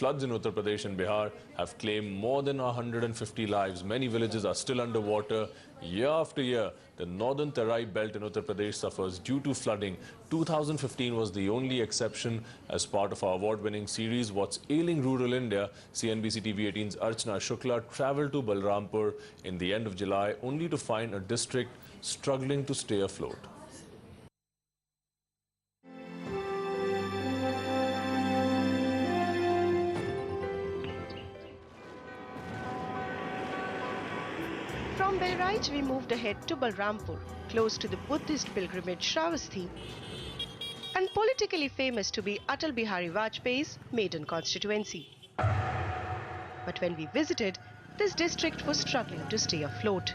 Floods in Uttar Pradesh and Bihar have claimed more than 150 lives. Many villages are still underwater. Year after year, the northern Tarai belt in Uttar Pradesh suffers due to flooding. 2015 was the only exception. As part of our award-winning series, What's Ailing Rural India, CNBC TV 18's Archana Shukla travelled to Balrampur in the end of July only to find a district struggling to stay afloat. From Bahraich, we moved ahead to Balrampur, close to the Buddhist pilgrimage Shravasti, and politically famous to be Atal Bihari Vajpayee's maiden constituency. But when we visited, this district was struggling to stay afloat.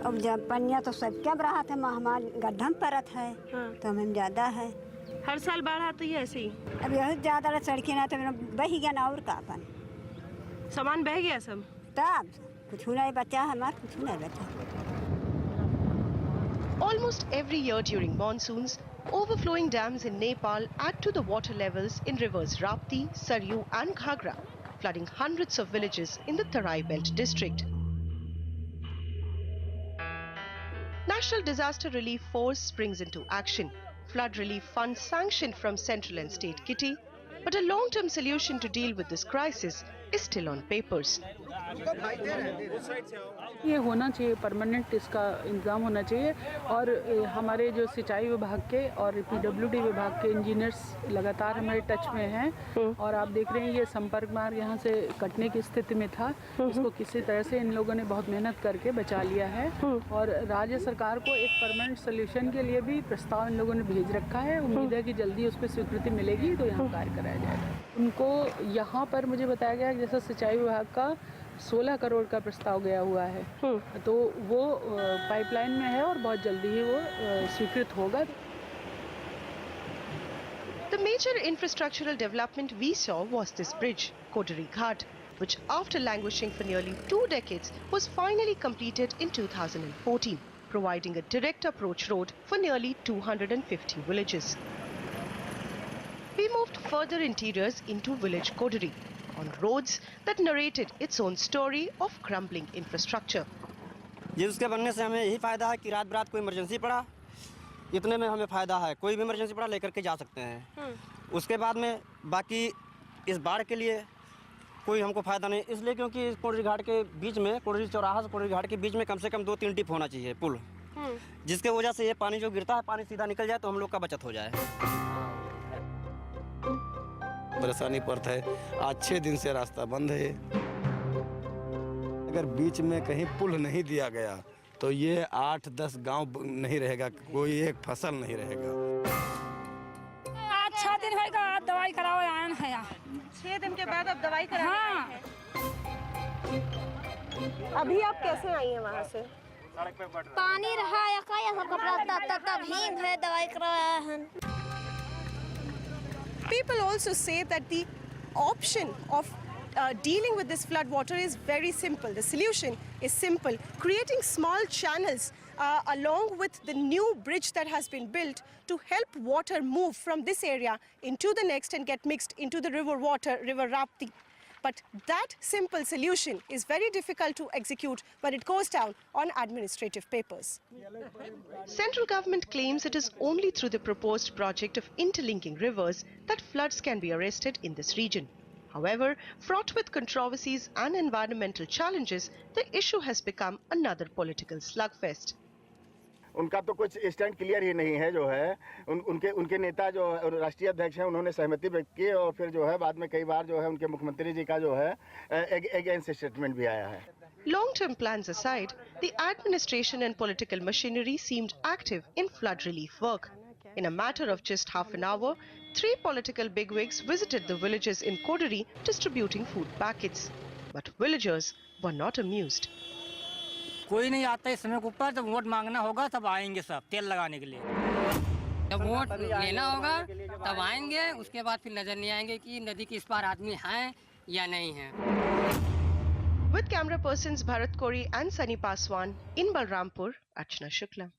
अब जब पनिया तो सब क्या रहा था हमारे गड्ढम परत है। हाँ। तो हमें ज्यादा है। हर साल बाढ़ आती है ऐसे ही। अब यह ज्यादा सड़कें ना तो बह गया ना और का अपन सामान बह गया सब। तब कुछ नहीं बचा हमारे कुछ नहीं बचा। Almost every year during monsoons, overflowing dams in Nepal add to the water levels in rivers Rapti, Saryu and Ghagra, flooding hundreds of villages in the Tarai Belt district. National Disaster Relief Force springs into action. Flood relief funds sanctioned from central and state kitty, but a long-term solution to deal with this crisis is still on papers. ये होना चाहिए, permanent इसका इंतजाम होना चाहिए और हमारे जो सिंचाई विभाग के और पीडब्ल्यूडी विभाग के इंजीनियर्स लगातार हमारे टच में हैं और आप देख रहे हैं ये संपर्क मार्ग यहाँ से कटने की स्थिति में था। इसको किसी तरह से इन लोगों ने बहुत मेहनत करके बचा लिया है और राज्य सरकार को एक परमानेंट सोल्यूशन के लिए भी प्रस्ताव इन लोगों ने भेज रखा है। उम्मीद है कि जल्दी उस पर स्वीकृति मिलेगी तो यहाँ कार्य कराया जाएगा। उनको यहाँ पर मुझे बताया गया जैसा सिंचाई विभाग का 16 करोड़ का प्रस्ताव गया हुआ है तो वो पाइपलाइन में है और बहुत जल्दी ही वो स्वीकृत होगा। The major infrastructural development we saw was this bridge, Kodari Ghat, which after languishing for nearly 2 decades was finally completed in 2014, providing a direct approach road for nearly 250 villages. We moved further interiors into village Kodari, on roads that narrated its own story of crumbling infrastructure. ये उसके बनने से हमें यही फायदा है कि रात बरात कोई इमरजेंसी पड़ा, इतने में हमें फायदा है। कोई भी इमरजेंसी पड़ा लेकर के जा सकते हैं। उसके बाद में बाकी इस बाढ़ के लिए कोई हमको फायदा नहीं, इसलिए क्योंकि इस कोडरी घाट के बीच में, कोडरी चौराहा से कोडरी घाट के बीच में कम से कम 2-3 टिप होना चाहिए पुल, जिसके वजह से ये पानी जो गिरता है पानी सीधा निकल जाए तो हम लोग का बचत हो जाए। परेशानी पड़ता है, आज 6 दिन से रास्ता बंद है। अगर बीच में कहीं पुल नहीं दिया गया तो ये 8-10 गांव नहीं रहेगा, कोई एक फसल नहीं रहेगा। आज 6 दिन होगा, आप दवाई कराओ आए हैं यहाँ। 6 दिन के बाद अब दवाई कराने हाँ। आए हैं। अभी आप कैसे आई हैं वहाँ से? पानी रहा या सब कपड़ा तब भीग है, दवाई करवाया है। People also say that the option of dealing with this flood water is very simple. The solution is simple. Creating small channels along with the new bridge that has been built to help water move from this area into the next and get mixed into the river water, River Rapti. But that simple solution is very difficult to execute when it goes down on administrative papers. Central government claims it is only through the proposed project of interlinking rivers that floods can be arrested in this region. However, fraught with controversies and environmental challenges, the issue has become another political slugfest. उनका तो कुछ stand clear ही नहीं है जो है उनके नेता जो राष्ट्रीय अध्यक्ष हैं उन्होंने सहमति व्यक्त की और फिर जो है बाद में कई बार जो है उनके मुख्यमंत्री जी का जो है अगेंस्ट स्टेटमेंट भी आया है। Long-term plans aside, the administration and political machinery seemed active in flood relief work. In a matter of just half an hour, 3 political bigwigs visited the villages in Kodari distributing food packets. But villagers were not amused. कोई नहीं आता इस समय के ऊपर, जब vote मांगना होगा तब आएंगे सब तेल लगाने के लिए। जब वोट लेना होगा तब आएंगे, उसके बाद फिर नजर नहीं आएंगे कि नदी के इस पार आदमी हैं या नहीं हैं। With camera persons Bharat Kori and Sunny Paswan in Balrampur, Archana Shukla.